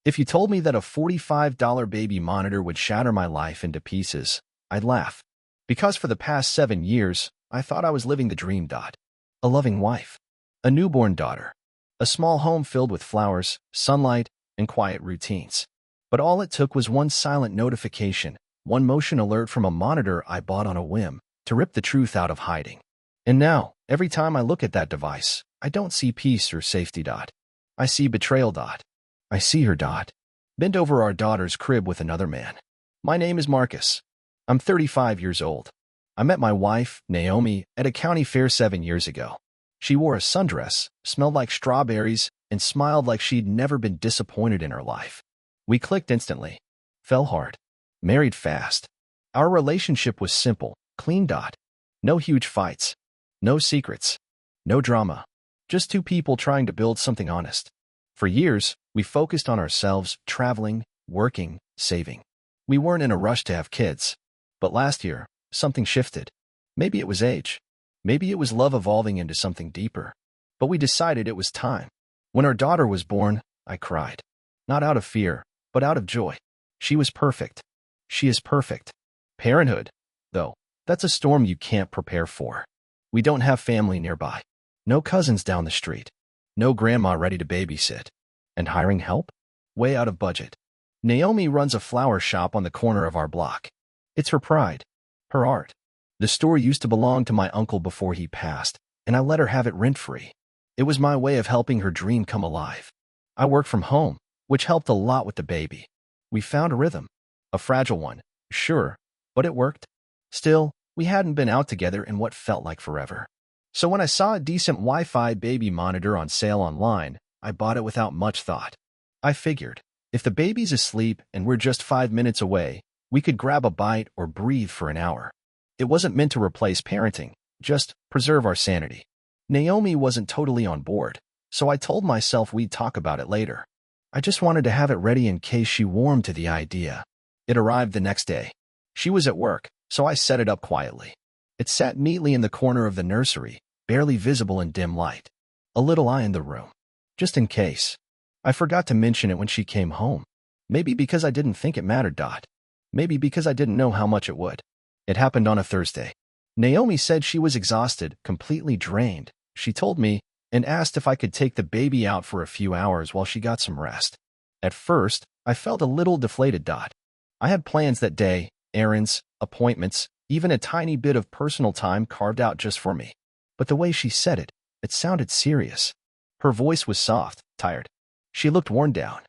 If you told me that a $45 baby monitor would shatter my life into pieces, I'd laugh. Because for the past 7 years, I thought I was living the dream. A loving wife, a newborn daughter, a small home filled with flowers, sunlight, and quiet routines. But all it took was one silent notification, one motion alert from a monitor I bought on a whim, to rip the truth out of hiding. And now, every time I look at that device, I don't see peace or safety. I see betrayal. I see her. Bent over our daughter's crib with another man. My name is Marcus. I'm 35 years old. I met my wife, Naomi, at a county fair 7 years ago. She wore a sundress, smelled like strawberries, and smiled like she'd never been disappointed in her life. We clicked instantly. Fell hard. Married fast. Our relationship was simple, clean. No huge fights. No secrets. No drama. Just two people trying to build something honest. For years, we focused on ourselves, traveling, working, saving. We weren't in a rush to have kids. But last year, something shifted. Maybe it was age. Maybe it was love evolving into something deeper. But we decided it was time. When our daughter was born, I cried. Not out of fear, but out of joy. She was perfect. She is perfect. Parenthood, though, that's a storm you can't prepare for. We don't have family nearby. No cousins down the street. No grandma ready to babysit. And hiring help? Way out of budget. Naomi runs a flower shop on the corner of our block. It's her pride. Her art. The store used to belong to my uncle before he passed, and I let her have it rent-free. It was my way of helping her dream come alive. I work from home, which helped a lot with the baby. We found a rhythm. A fragile one, sure, but it worked. Still, we hadn't been out together in what felt like forever. So when I saw a decent Wi-Fi baby monitor on sale online, I bought it without much thought. I figured, if the baby's asleep and we're just 5 minutes away, we could grab a bite or breathe for an hour. It wasn't meant to replace parenting, just preserve our sanity. Naomi wasn't totally on board, so I told myself we'd talk about it later. I just wanted to have it ready in case she warmed to the idea. It arrived the next day. She was at work, so I set it up quietly. It sat neatly in the corner of the nursery, barely visible in dim light. A little eye in the room. Just in case. I forgot to mention it when she came home. Maybe because I didn't think it mattered. Maybe because I didn't know how much it would. It happened on a Thursday. Naomi said she was exhausted, completely drained. She told me and asked if I could take the baby out for a few hours while she got some rest. At first, I felt a little deflated. I had plans that day, errands, appointments, even a tiny bit of personal time carved out just for me. But the way she said it, it sounded serious. Her voice was soft, tired. She looked worn down.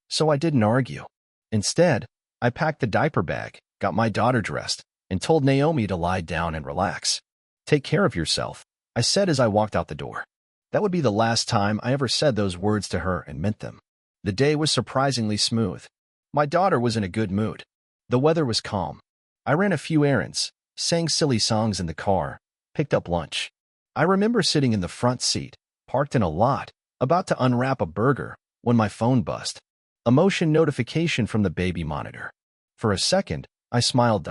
So I didn't argue. Instead, I packed the diaper bag, got my daughter dressed, and told Naomi to lie down and relax. Take care of yourself, I said as I walked out the door. That would be the last time I ever said those words to her and meant them. The day was surprisingly smooth. My daughter was in a good mood. The weather was calm. I ran a few errands, sang silly songs in the car, picked up lunch. I remember sitting in the front seat, parked in a lot, about to unwrap a burger, when my phone buzzed. A motion notification from the baby monitor. For a second, I smiled.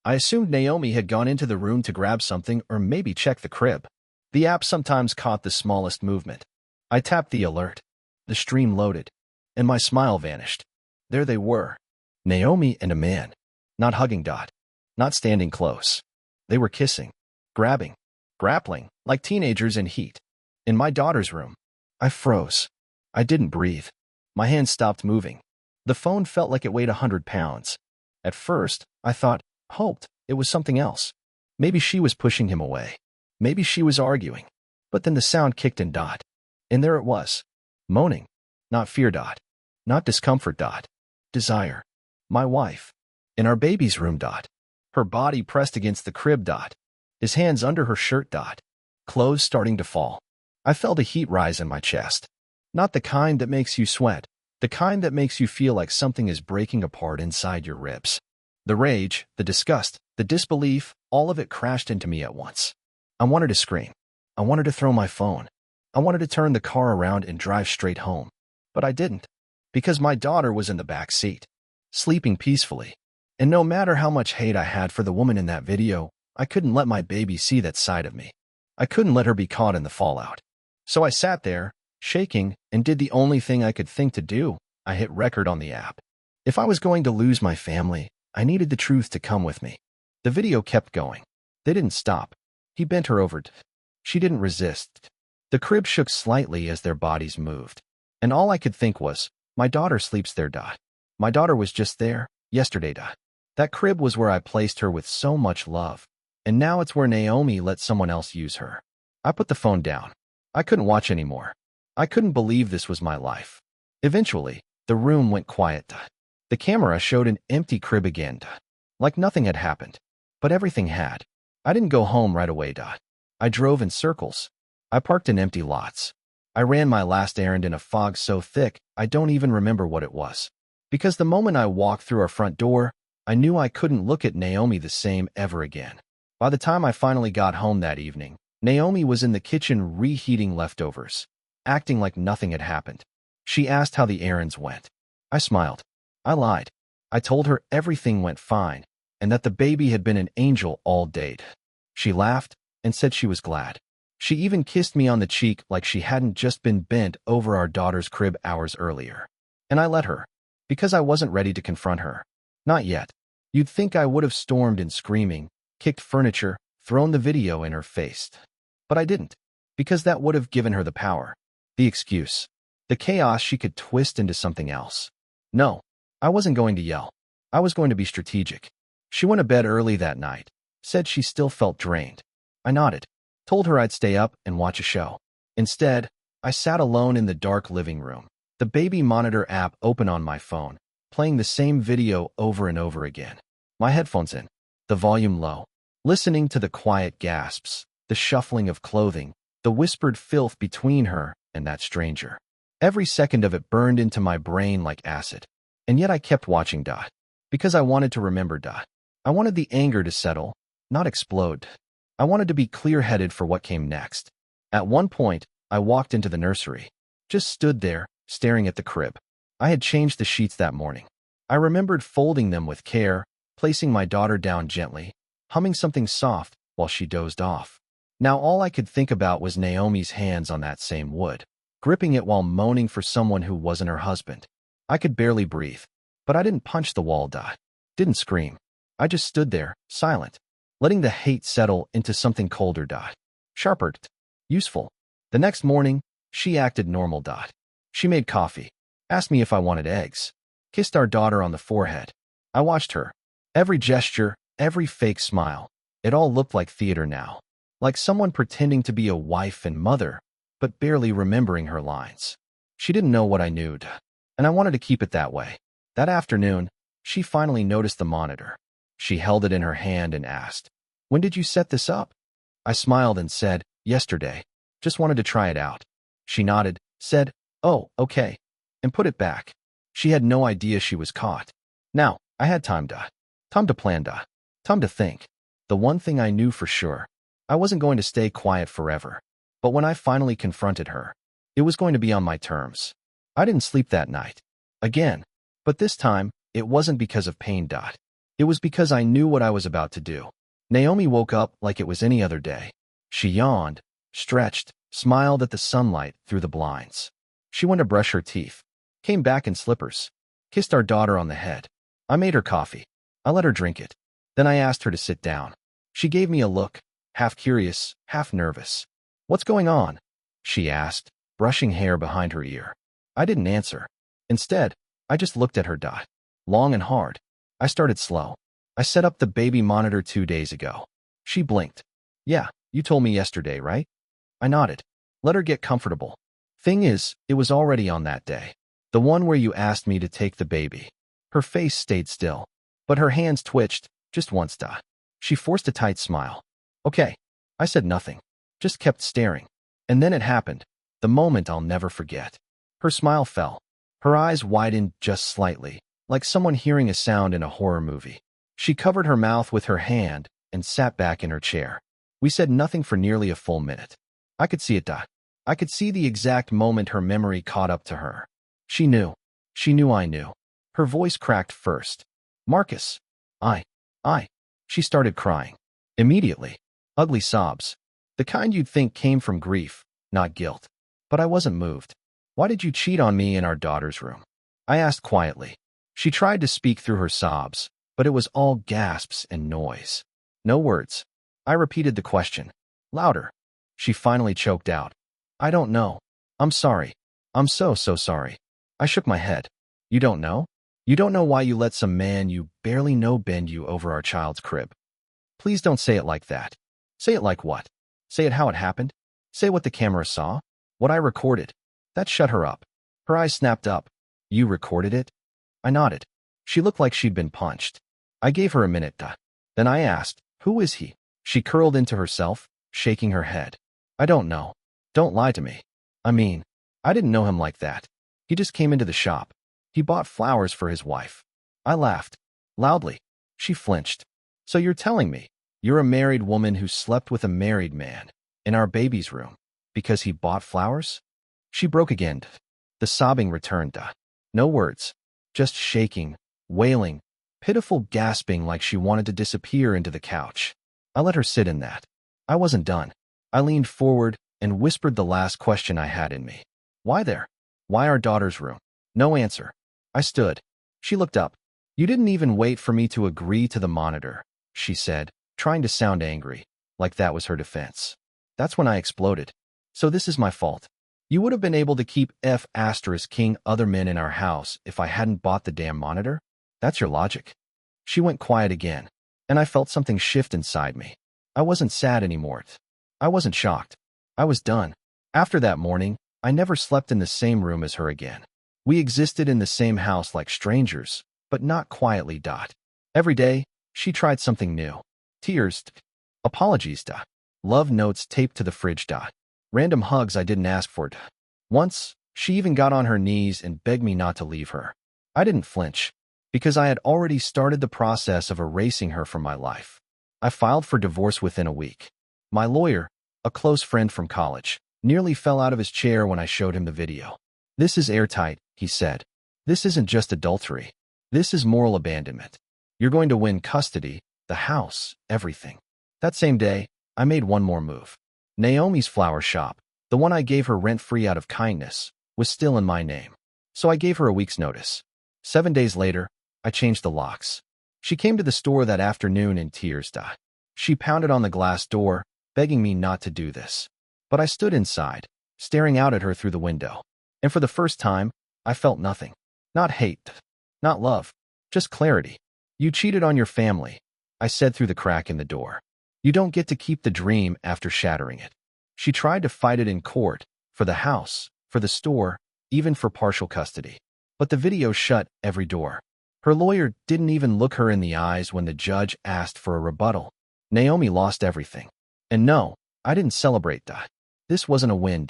I assumed Naomi had gone into the room to grab something or maybe check the crib. The app sometimes caught the smallest movement. I tapped the alert. The stream loaded, and my smile vanished. There they were. Naomi and a man. Not hugging. Not standing close. They were kissing, grabbing, grappling, like teenagers in heat. In my daughter's room. I froze. I didn't breathe. My hands stopped moving. The phone felt like it weighed 100 pounds. At first, I hoped it was something else. Maybe she was pushing him away. Maybe she was arguing. But then the sound kicked in. And there it was. Moaning. Not fear. Not discomfort. Desire. My wife. In our baby's room. Her body pressed against the crib. His hands under her shirt. Clothes starting to fall. I felt a heat rise in my chest. Not the kind that makes you sweat. The kind that makes you feel like something is breaking apart inside your ribs. The rage, the disgust, the disbelief, all of it crashed into me at once. I wanted to scream. I wanted to throw my phone. I wanted to turn the car around and drive straight home. But I didn't. Because my daughter was in the back seat, sleeping peacefully. And no matter how much hate I had for the woman in that video, I couldn't let my baby see that side of me. I couldn't let her be caught in the fallout. So I sat there, shaking, and did the only thing I could think to do. I hit record on the app. If I was going to lose my family, I needed the truth to come with me. The video kept going. They didn't stop. He bent her over. She didn't resist. The crib shook slightly as their bodies moved. And all I could think was, my daughter sleeps there. My daughter was just there, yesterday. That crib was where I placed her with so much love. And now it's where Naomi let someone else use her. I put the phone down. I couldn't watch anymore. I couldn't believe this was my life. Eventually, the room went quiet. The camera showed an empty crib again. Like nothing had happened. But everything had. I didn't go home right away. I drove in circles. I parked in empty lots. I ran my last errand in a fog so thick I don't even remember what it was. Because the moment I walked through our front door, I knew I couldn't look at Naomi the same ever again. By the time I finally got home that evening, Naomi was in the kitchen reheating leftovers, acting like nothing had happened. She asked how the errands went. I smiled. I lied. I told her everything went fine and that the baby had been an angel all day. She laughed and said she was glad. She even kissed me on the cheek like she hadn't just been bent over our daughter's crib hours earlier. And I let her, because I wasn't ready to confront her. Not yet. You'd think I would have stormed in screaming, kicked furniture, thrown the video in her face. But I didn't, because that would have given her the power, the excuse, the chaos she could twist into something else. No, I wasn't going to yell. I was going to be strategic. She went to bed early that night, said she still felt drained. I nodded, told her I'd stay up and watch a show. Instead, I sat alone in the dark living room, the baby monitor app open on my phone, playing the same video over and over again. My headphones in, the volume low, listening to the quiet gasps, the shuffling of clothing, the whispered filth between her and that stranger. Every second of it burned into my brain like acid. And yet I kept watching. Because I wanted to remember. I wanted the anger to settle, not explode. I wanted to be clear-headed for what came next. At one point, I walked into the nursery, just stood there, staring at the crib. I had changed the sheets that morning. I remembered folding them with care, placing my daughter down gently, humming something soft while she dozed off. Now all I could think about was Naomi's hands on that same wood, gripping it while moaning for someone who wasn't her husband. I could barely breathe, but I didn't punch the wall. Didn't scream. I just stood there, silent, letting the hate settle into something colder. Sharper. Useful. The next morning, she acted normal. She made coffee, asked me if I wanted eggs, kissed our daughter on the forehead. I watched her. Every gesture, every fake smile. It all looked like theater now. Like someone pretending to be a wife and mother, but barely remembering her lines. She didn't know what I knew, and I wanted to keep it that way. That afternoon, she finally noticed the monitor. She held it in her hand and asked, "When did you set this up?" I smiled and said, "Yesterday. Just wanted to try it out." She nodded, said, "Oh, okay," and put it back. She had no idea she was caught. Now, I had time to plan, time to think. The one thing I knew for sure, I wasn't going to stay quiet forever. But when I finally confronted her, it was going to be on my terms. I didn't sleep that night. Again. But this time, it wasn't because of pain. It was because I knew what I was about to do. Naomi woke up like it was any other day. She yawned, stretched, smiled at the sunlight through the blinds. She went to brush her teeth, came back in slippers, kissed our daughter on the head. I made her coffee. I let her drink it. Then I asked her to sit down. She gave me a look, half curious, half nervous. "What's going on?" she asked, brushing hair behind her ear. I didn't answer. Instead, I just looked at her. Long and hard. I started slow. "I set up the baby monitor 2 days ago." She blinked. "Yeah, you told me yesterday, right?" I nodded. "Let her get comfortable. Thing is, it was already on that day. The one where you asked me to take the baby." Her face stayed still, but her hands twitched, just once. She forced a tight smile. "Okay." I said nothing, just kept staring. And then it happened, the moment I'll never forget. Her smile fell. Her eyes widened just slightly, like someone hearing a sound in a horror movie. She covered her mouth with her hand and sat back in her chair. We said nothing for nearly a full minute. I could see it. I could see the exact moment her memory caught up to her. She knew. She knew I knew. Her voice cracked first. "Marcus. I. She started crying. Immediately. Ugly sobs. The kind you'd think came from grief, not guilt. But I wasn't moved. "Why did you cheat on me in our daughter's room?" I asked quietly. She tried to speak through her sobs, but it was all gasps and noise. No words. I repeated the question. Louder. She finally choked out. I don't know. I'm sorry. I'm so sorry. I shook my head. You don't know? You don't know why you let some man you barely know bend you over our child's crib. Please don't say it like that. Say it like what? Say it how it happened? Say what the camera saw? What I recorded? That shut her up. Her eyes snapped up. You recorded it? I nodded. She looked like she'd been punched. I gave her a minute. Then I asked, who is he? She curled into herself, shaking her head. I don't know. Don't lie to me. I mean, I didn't know him like that. He just came into the shop. He bought flowers for his wife. I laughed. Loudly. She flinched. So you're telling me, you're a married woman who slept with a married man, in our baby's room, because he bought flowers? She broke again. The sobbing returned. No words. Just shaking, wailing, pitiful gasping like she wanted to disappear into the couch. I let her sit in that. I wasn't done. I leaned forward and whispered the last question I had in me. Why there? Why our daughter's room? No answer. I stood. She looked up. You didn't even wait for me to agree to the monitor, she said, trying to sound angry, like that was her defense. That's when I exploded. So this is my fault. You would have been able to keep King other men in our house if I hadn't bought the damn monitor? That's your logic. She went quiet again, and I felt something shift inside me. I wasn't sad anymore. I wasn't shocked. I was done. After that morning, I never slept in the same room as her again. We existed in the same house like strangers, but not quietly. Every day, she tried something new. Tears, apologies, love notes taped to the fridge, random hugs I didn't ask for. Once, she even got on her knees and begged me not to leave her. I didn't flinch, because I had already started the process of erasing her from my life. I filed for divorce within a week. My lawyer, a close friend from college, nearly fell out of his chair when I showed him the video. This is airtight, he said. This isn't just adultery. This is moral abandonment. You're going to win custody, the house, everything. That same day, I made one more move. Naomi's flower shop, the one I gave her rent-free out of kindness, was still in my name. So I gave her a week's notice. 7 days later, I changed the locks. She came to the store that afternoon in tears. She pounded on the glass door, begging me not to do this. But I stood inside, staring out at her through the window. And for the first time, I felt nothing. Not hate. Not love. Just clarity. You cheated on your family, I said through the crack in the door. You don't get to keep the dream after shattering it. She tried to fight it in court, for the house, for the store, even for partial custody. But the video shut every door. Her lawyer didn't even look her in the eyes when the judge asked for a rebuttal. Naomi lost everything. And no, I didn't celebrate. This wasn't a win.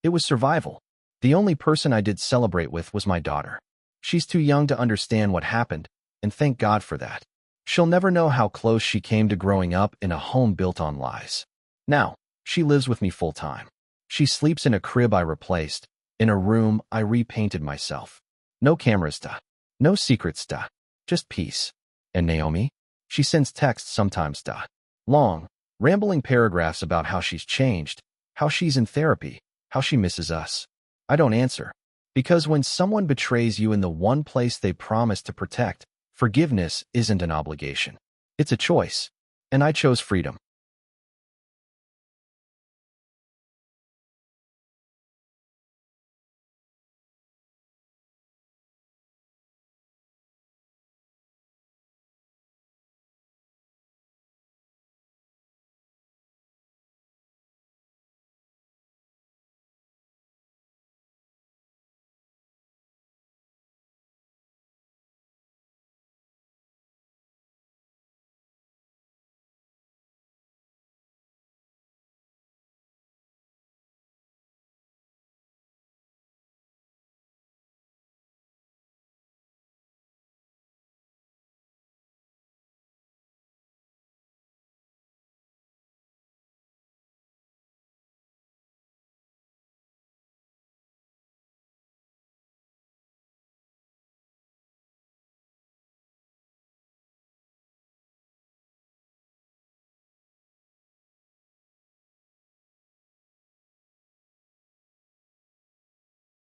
It was survival. The only person I did celebrate with was my daughter. She's too young to understand what happened, and thank God for that. She'll never know how close she came to growing up in a home built on lies. Now, she lives with me full-time. She sleeps in a crib I replaced, in a room I repainted myself. No cameras, no secrets, just peace. And Naomi? She sends texts sometimes, long, rambling paragraphs about how she's changed, how she's in therapy, how she misses us. I don't answer. Because when someone betrays you in the one place they promised to protect, forgiveness isn't an obligation. It's a choice. And I chose freedom.